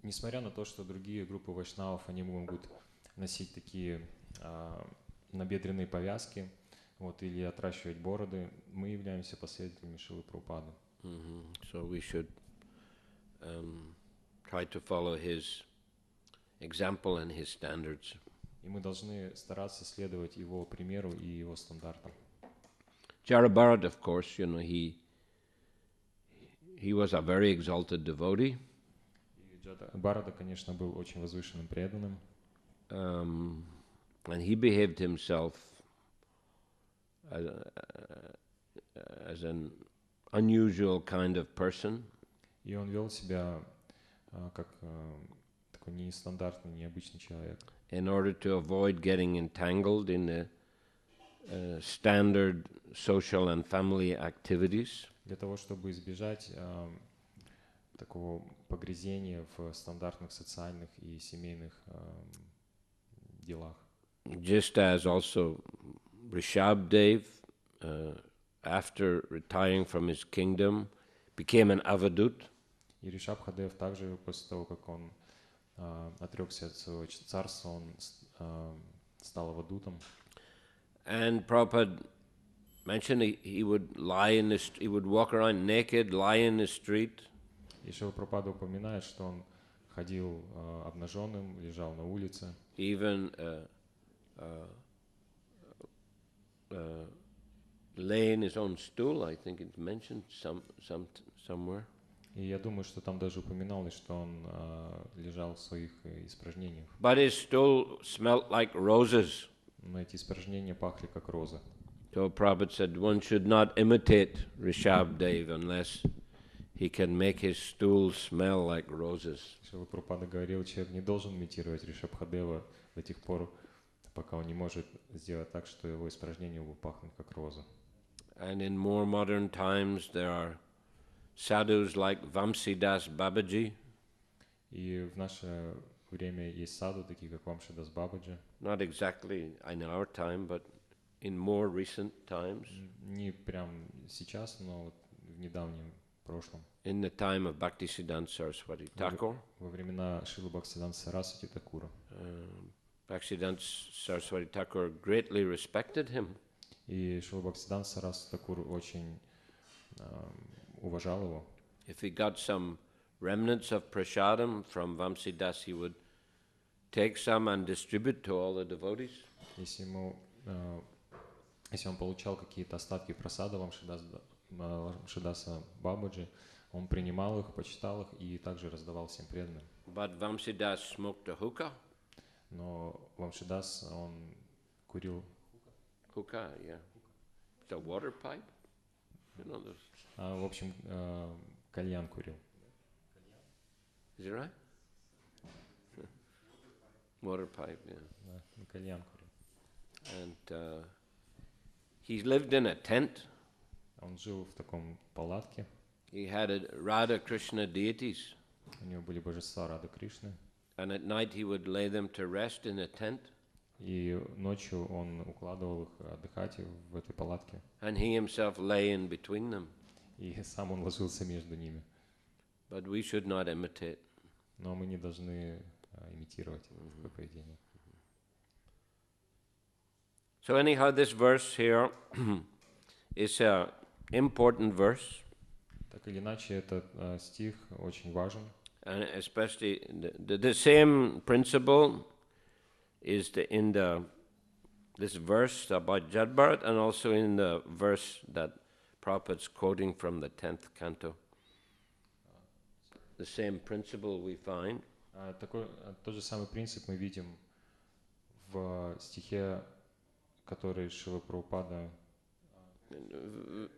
несмотря на то, что другие группы вайшнавов, они могут носить такие набедренные повязки, или отращивать бороды, мы являемся последователями Шрилы Прабхупады. So we should try to follow his example and his standards. И мы должны стараться следовать его примеру и его стандартам. Jarabharat, of course, he was a very exalted devotee. Бхарата, конечно, был очень возвышенным преданным. And he behaved himself as an unusual kind of person. И он вел себя как такой нестандартный, необычный человек. In order to avoid getting entangled in the standard social and family activities. Для того, чтобы избежать такого погрязения в стандартных социальных и семейных делах. Just as also Rishabdev, after retiring from his kingdom, became an avadut. И Ришабхадев также после того, как он отрекся от своего царства, он стал авадутом. And Prabhupada mentioned he would lie in the he would walk around naked, lie in the street. И Шрила Прабхупада упоминает, что он ходил обнаженным, лежал на улице. Even lay in his own stool, I think it's mentioned somewhere. И я думаю, что там даже упоминалось, что он лежал в своих испражнениях. But his stool smelt like roses. Но эти испражнения пахли как роза. So Prabhupada said one should not imitate Rishabdev unless he can make his stool smell like roses. Шрила Прабхупада говорил, человек не должен имитировать Ришабхадева до тех пор, пока он не может сделать так, что его испражнения будут пахнуть как роза. And in more modern times there are sadhus like Vamsidas Babaji. И в наше время есть саду, такие как Вамшидас Бабаджи. Not exactly in our time, but in more recent times. Не прям сейчас, но вот в недавнем прошлом. In the time of Bhaktisiddhanta Saraswati Thakur. Во времена Шрилы Бхактисиддханта Сарасвати Такура. Bhaktisiddhanta Saraswati Thakur greatly respected him. И Шрила Бхактисиддханта Сарасвати Такур очень уважал его. If he got some remnants of prasadam from Vamsidas, he would take some and distribute to all the devotees. Если он получал какие-то остатки прасада Вамшидаса Бабаджи, он принимал их, почитал их и также раздавал всем преданным. But Vamsidas smoked a hookah. Но Вамшидас, он курил Hookah, yeah. It's a water pipe. You know those. в общем, кальян курил. Is it right? Water pipe, yeah. Да, кальян курил. And he lived in a tent. Он жил в таком палатке. He had Radha Krishna deities. У него были божества Рады Кришны. And at night he would lay them to rest in a tent. И ночью он укладывал их отдыхать в этой палатке. And he himself lay in between them. И сам он ложился между ними. But we should not imitate. Но мы не должны имитировать такое поведение. So anyhow, this verse here is an important verse. Так или иначе, этот стих очень важен. And especially the same principle is in this verse about Jadbharat and also in the verse that Prabhupada's quoting from the 10th canto. The same principle we find. Тот же самый принцип мы видим в стихе, который Шрила Прабхупада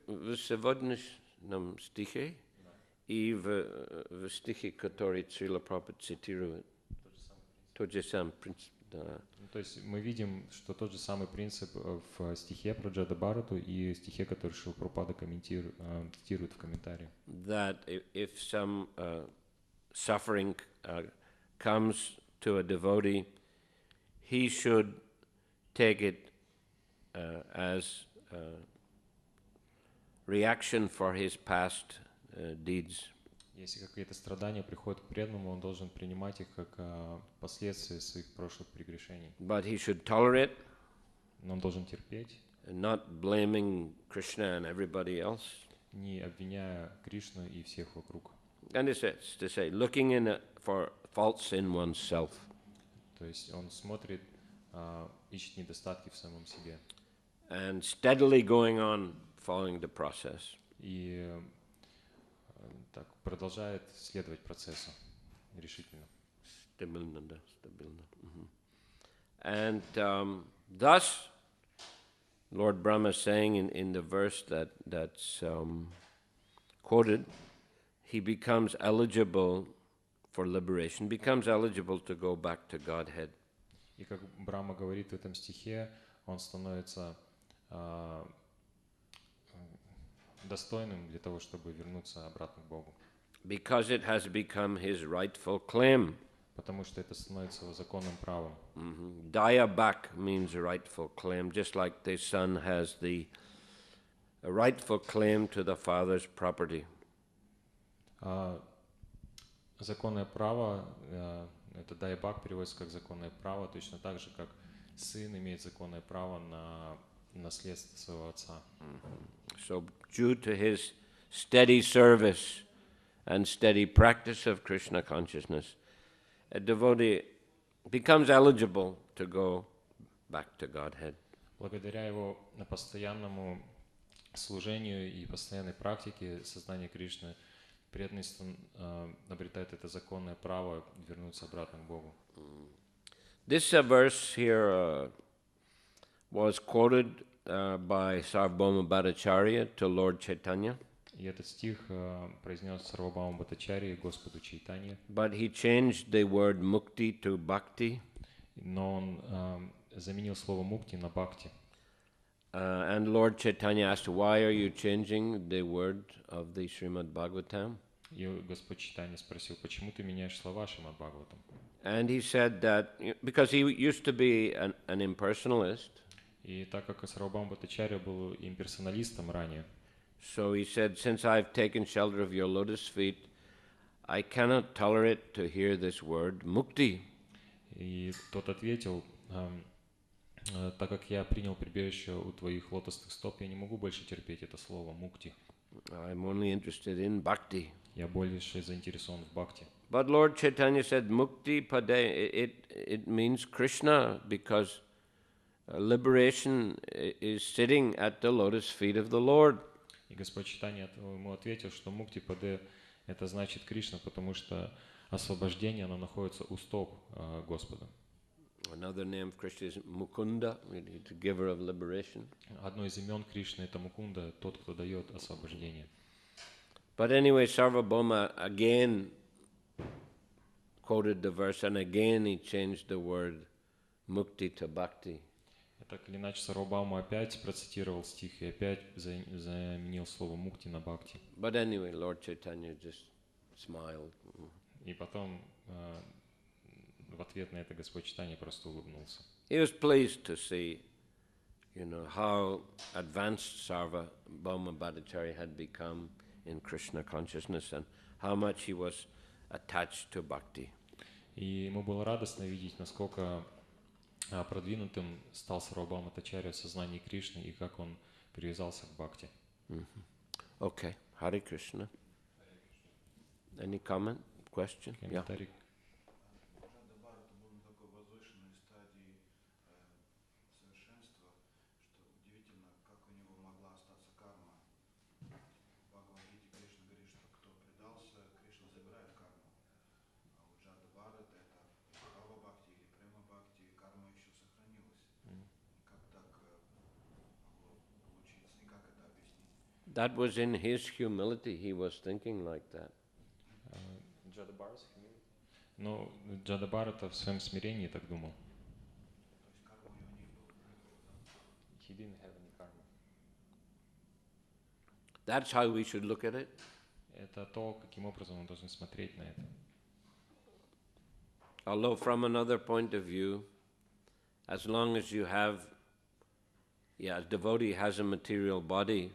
В сегодняшнем стихе и в стихе, который Шрила Прабхупада цитирует. Тот же самый принцип. Да. То есть мы видим, что тот же самый принцип в стихе про Джада Бхарату и стихе, который Шрила Прабхупада цитирует в комментарии. That if some suffering comes to a devotee, he should take it as reaction for his past deeds. Если какие-то страдания приходят к преданному, он должен принимать их как последствия своих прошлых прегрешений. But he should tolerate, Но он должен терпеть, not blaming Krishna and everybody else. не обвиняя Кришну и всех вокруг. And it's to say, looking for faults in oneself. То есть он смотрит, ищет недостатки в самом себе. And steadily going on following the process. И так продолжает следовать процессу решительно. Стабильно, да, стабильно. And thus, Lord Brahma is saying in the verse that's quoted, he becomes eligible for liberation, becomes eligible to go back to Godhead. И как Брахма говорит в этом стихе, он становится достойным для того, чтобы вернуться обратно к Богу. Because it has become his rightful claim. потому что это становится его законным правом. Daya bak means rightful claim, just like the son has the rightful claim to the father's property. Законное право, это дайбак переводится как законное право, точно так же, как сын имеет законное право на наследство своего отца. So due to his steady service and steady practice of Krishna consciousness, a devotee becomes eligible to go back to Godhead. Благодаря его постоянному служению и постоянной практике сознания Кришны, преданный обретает это законное право вернуться обратно к Богу. This verse here was quoted by Sarvabhauma Bhattacharya to Lord Chaitanya. И этот стих произнес Сарвабхаума Бхаттачарья Господу Чайтанье. But he changed the word mukti to bhakti. Но он заменил слово мукти на бхакти. And Lord Chaitanya asked, why are you changing the word of the Srimad Bhagavatam? И Господь Чайтанья спросил, почему ты меняешь слова Шримад Бхагаватам? And he said that, because he used to be an impersonalist. И так как Сарвабхаума Бхаттачарья был имперсоналистом ранее, so he said, since I've taken shelter of your lotus feet, I cannot tolerate to hear this word, mukti. И тот ответил, так как я принял прибежище у твоих лотосных стоп, я не могу больше терпеть это слово мукти. I'm only interested in bhakti. Я больше заинтересован в бхакти. But Lord Chaitanya said, mukti pade, it means Krishna, because liberation is sitting at the lotus feet of the Lord. И Господь Чайтанья ему ответил, что мукти паде это значит Кришна, потому что освобождение, оно находится у стоп Господа. Another name of Krishna is Mukunda, the giver of liberation. Одно из имен Кришны это Мукунда, тот, кто дает освобождение. But anyway, Sarvabhauma again quoted the verse, and again he changed the word mukti to bhakti. Так или иначе, Сарвабхаума опять процитировал стих и опять заменил слово мукти на бхакти. But anyway, Lord Chaitanya just smiled. И потом в ответ на это Господь Чайтанья просто улыбнулся. He was pleased to see, how advanced Sarvabhauma Bhattacharya had become in Krishna consciousness and how much he was attached to bhakti. И ему было радостно видеть, насколько продвинутым стал Сарвабхаума Бхаттачарья в сознании Кришны и как он привязался к бхакти. Okay, Hare Krishna. Any comment, question? Комментарий. That was in his humility. He was thinking like that. Но Джадабарата в своем смирении так думал. He didn't have any karma. That's how we should look at it. Это то, каким образом мы должны смотреть на это. Although from another point of view, as long as you have, a devotee has a material body,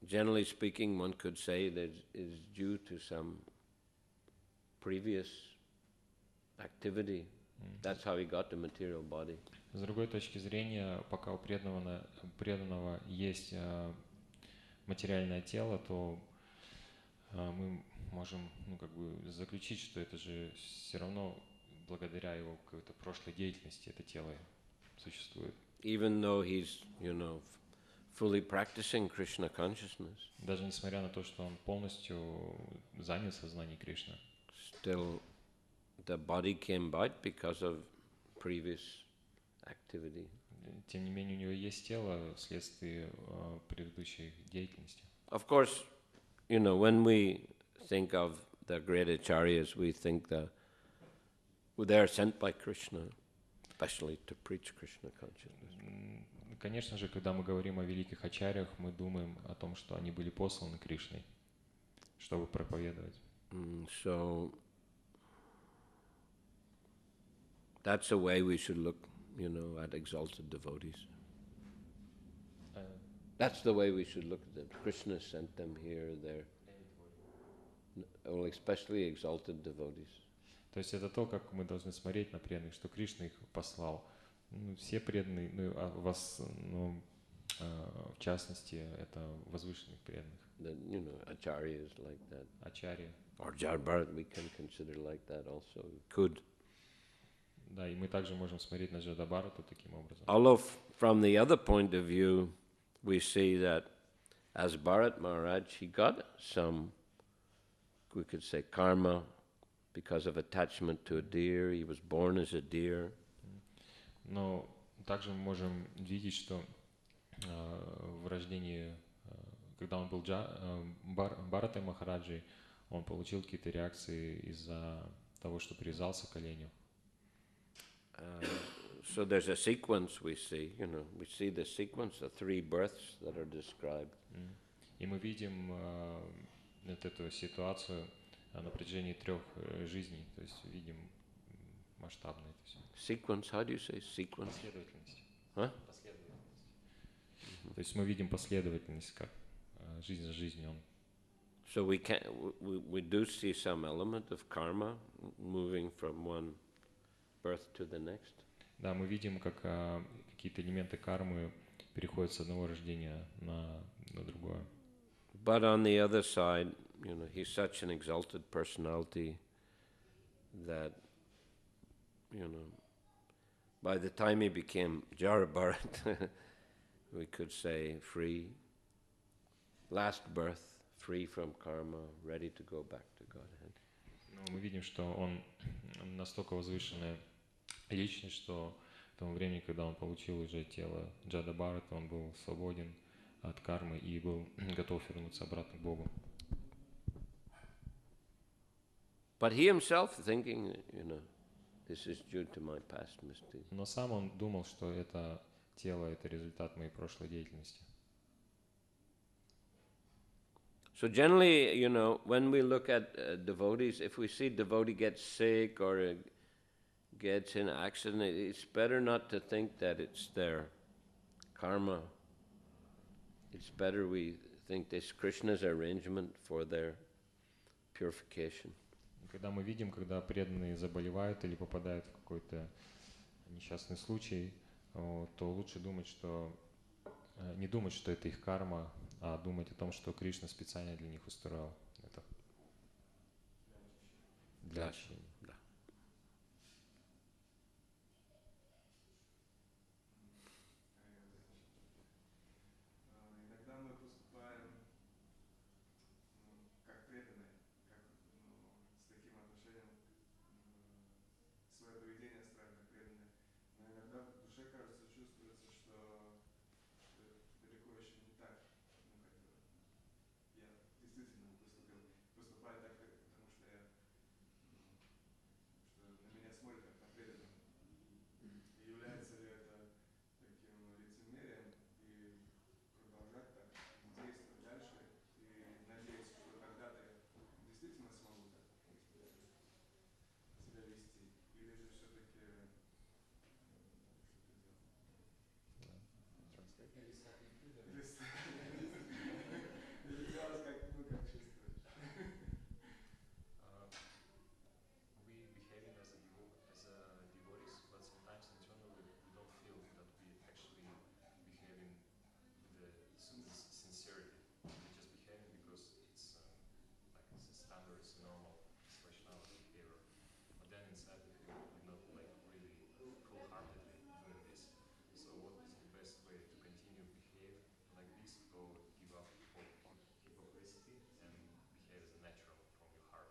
generally speaking, one could say that is due to some previous activity. That's how he got the material body. С другой точки зрения, пока у преданного есть материальное тело, то мы можем заключить, что это же все равно благодаря его какой-то прошлой деятельности это тело существует. Even though he's, fully practicing Krishna consciousness. Даже несмотря на то, что он полностью занят сознанием Кришны. Still, the body came about because of previous activity. Тем не менее, у него есть тело вследствие предыдущей деятельности. Of course, when we think of the great acharyas, we think that they are sent by Krishna, especially to preach Krishna consciousness. Конечно же, когда мы говорим о великих ачарьях, мы думаем о том, что они были посланы Кришной, чтобы проповедовать. So, That's the way we should look, at exalted devotees. That's the way we should look at them. Krishna sent them here, there. Well, especially exalted devotees. То есть это то, как мы должны смотреть на преданных, что Кришна их послал. Все преданные, в частности, это возвышенных преданных. Acharyas like that. Ачарья. Or Jarbharat we can consider like that also. Could. Да, и мы также можем смотреть на Джадабхарату таким образом. Although from the other point of view, we see that as Bharat Maharaj, he got some, we could say, karma because of attachment to a deer. He was born as a deer. Но также мы можем видеть, что в рождении, когда он был Бхаратой Махараджей, он получил какие-то реакции из-за того, что привязался к оленю. So there's a sequence we see the sequence, the 3 births that are described. И мы видим эту ситуацию на протяжении 3 жизней, то есть видим масштабно это все. Sequence, how do you say sequence? Последовательность. Huh? Последовательность. То есть мы видим последовательность, как жизнь за жизнью. So we do see some element of karma moving from one birth to the next. Да, мы видим, как какие-то элементы кармы переходят с одного рождения на другое. But on the other side, he's such an exalted personality that, by the time he became Jarabharat, we could say free, last birth, free from karma, ready to go back to Godhead. Мы видим, что он настолько возвышенная личность, что к тому времени, когда он получил уже тело Джадабхарата, он был свободен от кармы и был готов вернуться обратно к Богу. But he himself thinking, this is due to my past misdeeds. Но сам он думал, что это тело – это результат моей прошлой деятельности. So generally, when we look at devotees, if we see devotee gets sick or gets in accident, it's better not to think that it's their karma. It's better we think this Krishna's arrangement for their purification. Когда мы видим, когда преданные заболевают или попадают в какой-то несчастный случай, то лучше думать, что не думать, что это их карма, а думать о том, что Кришна специально для них устроил это. Для очищения. Да. Иногда мы поступаем как преданные, с таким отношением, свое поведение строим как преданные. Но иногда в душе, кажется, чувствуется, что далеко еще не так. Я действительно поступаю так, потому что что на меня смотрят как на преданного. Является ли это таким лицемерием и продолжать так действовать дальше и надеяться, что когда-то я действительно смогу так себя вести, или же все-таки что-то делать? Или делать как чувствуешь? We behaving as devotees, but sometimes internally we don't feel that we actually behaving with the sincerity. We're just behaving because it's like it's a standard, it's normal, it's Vaishnava behavior. But then inside we feel we're not like really full-heartedly doing this. So what is the best way to continue behave like this, or give up hypocrisy and behave as a natural from your heart?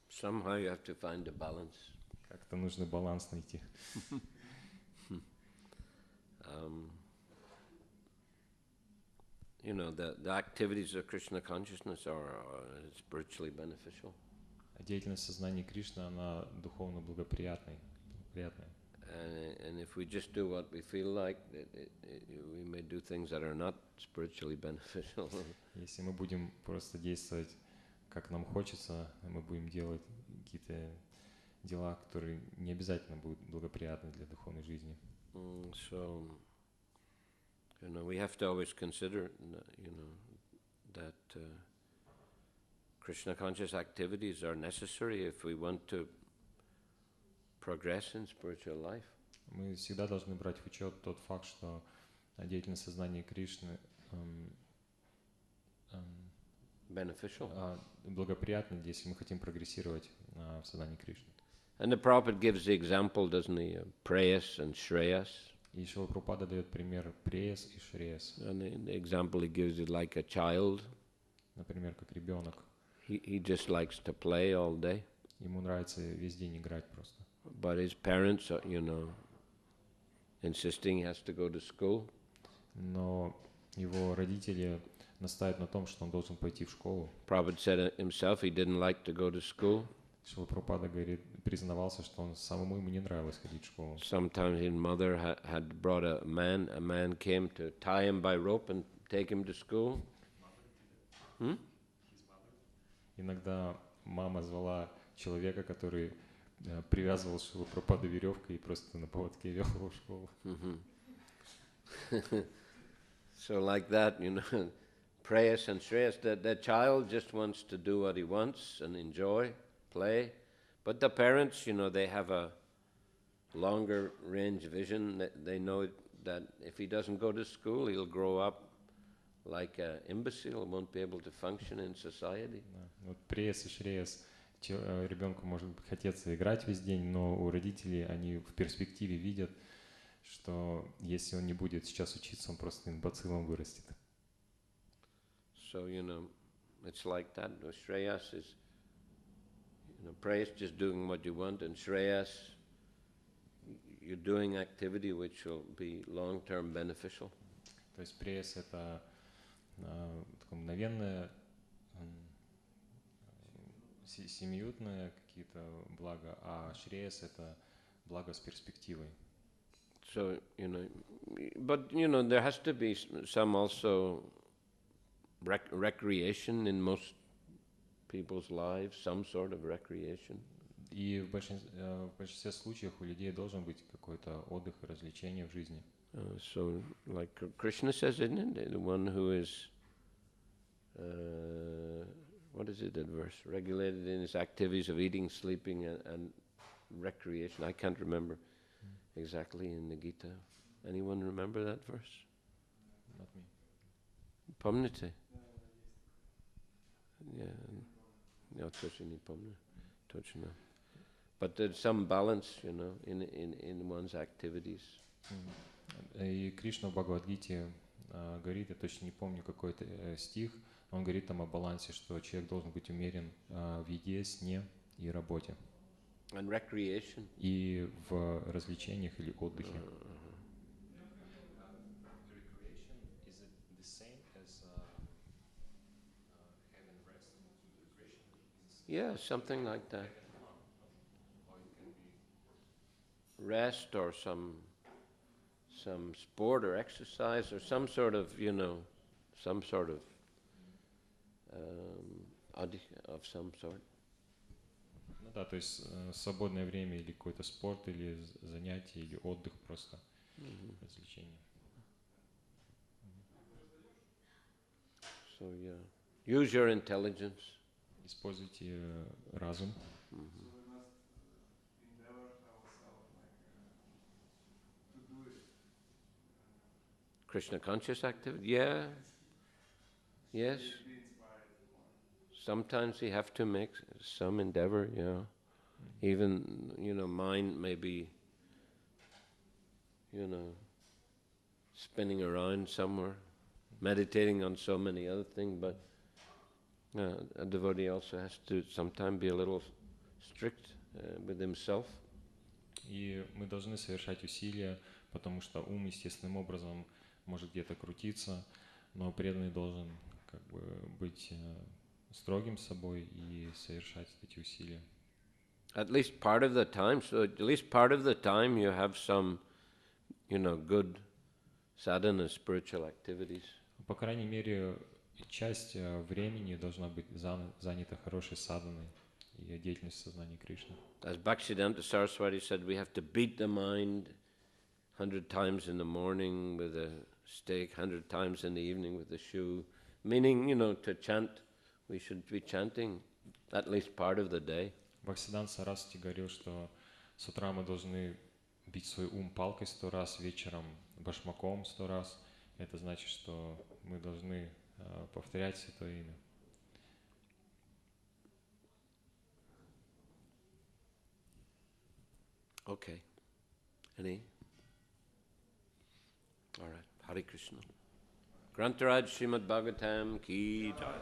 Somehow you have to find a balance. Как-то нужно баланс найти. The activities of Krishna consciousness are spiritually beneficial. Деятельность сознания Кришны, она духовно благоприятная. And if we just do what we feel like, we may do things that are not spiritually beneficial. Если мы будем просто действовать как нам хочется, мы будем делать какие-то дела, которые не обязательно будут благоприятны для духовной жизни. So, we have to always consider, that Krishna conscious activities are necessary if we want to progress in spiritual life. Мы всегда должны брать в учет тот факт, что деятельность сознания Кришны Beneficial. благоприятна, если мы хотим прогрессировать в сознании Кришны. And the Prabhupada gives the example, doesn't he, of Prayas and Shreyas. И Шрила Прабхупада дает пример Преяс и Шреяс. And the example he gives is like a child. Например, как ребенок. He just likes to play all day. Ему нравится весь день играть просто. But his parents are, insisting he has to go to school. Но его родители настаивают на том, что он должен пойти в школу. Prabhupada said himself he didn't like to go to school. Шрила Прабхупада признавался, что он самому ему не нравилось ходить в школу. Sometimes his mother had brought a man came to tie him by rope and take him to school. Иногда мама звала человека, который привязывал Шрилу Прабхупаду веревкой и просто на поводке вел его в школу. So like that, Prayas and Shreyas, the child just wants to do what he wants and enjoy, play. But the parents, they have a longer range vision. They know that if he doesn't go to school, he'll grow up like an imbecile, won't be able to function in society. Вот Преяс и Шреяс, ребенку может хотеться играть весь день, но у родителей они в перспективе видят, что если он не будет сейчас учиться, он просто имбецилом вырастет. So, it's like that. Shreyas is, Prayas just doing what you want, and Shreyas, you're doing activity which will be long-term beneficial. То есть Преяс — это такое мгновенное, семиютное какие-то блага, а Шреяс — это благо с перспективой. So, but, there has to be some also recreation in most people's lives, some sort of recreation. И в большинстве случаев у людей должен быть какой-то отдых и развлечение в жизни. So, like Krishna says, isn't it? The one who is, what is it, that verse? Regulated in his activities of eating, sleeping, and recreation. I can't remember exactly in the Gita. Anyone remember that verse? Not me. Помните? Yeah. Я тоже не помню. Точно. But there's some balance, in one's activities. И Кришна в Бхагавад-гите говорит, я точно не помню какой-то стих, он говорит там о балансе, что человек должен быть умерен в еде, сне и работе. And recreation. И в развлечениях или отдыхе. Yeah, something like that. Rest or some sport or exercise or some sort of, of some sort. Ну да, то есть свободное время или какой-то спорт, или занятие, или отдых просто, развлечение. So yeah, use your intelligence. Используйте разум. So we must endeavor ourselves to do it. Krishna conscious activity, yeah. Yes. Be inspired more. Sometimes you have to make some endeavor, yeah. Even, mind may be, spinning around somewhere, meditating on so many other things, but a devotee also has to sometimes be a little strict with himself. И мы должны совершать усилия, потому что ум естественным образом может где-то крутиться, но преданный должен быть строгим с собой и совершать эти усилия. At least part of the time, so at least part of the time you have some, good sadhana, spiritual activities. По крайней мере, часть времени должна быть занята хорошей садханой и деятельностью сознания Кришны. As Bhaktisiddhanta Saraswati said, we have to beat the mind 100 times in the morning with a stick, 100 times in the evening with a shoe. Meaning, to chant, we should be chanting at least part of the day. Бхактисиданта Сарасвати говорил, что с утра мы должны бить свой ум палкой 100 раз, вечером башмаком 100 раз. Это значит, что мы должны повторять Святое Имя. Okay. Any? All right. Hare Krishna. Grantaraj Srimad Bhagavatam ki jai.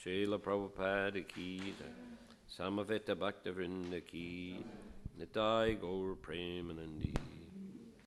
Srila Prabhupada ki jai. Samaveta Bhakta Vrinda ki. Nitai Gaur Premanandi.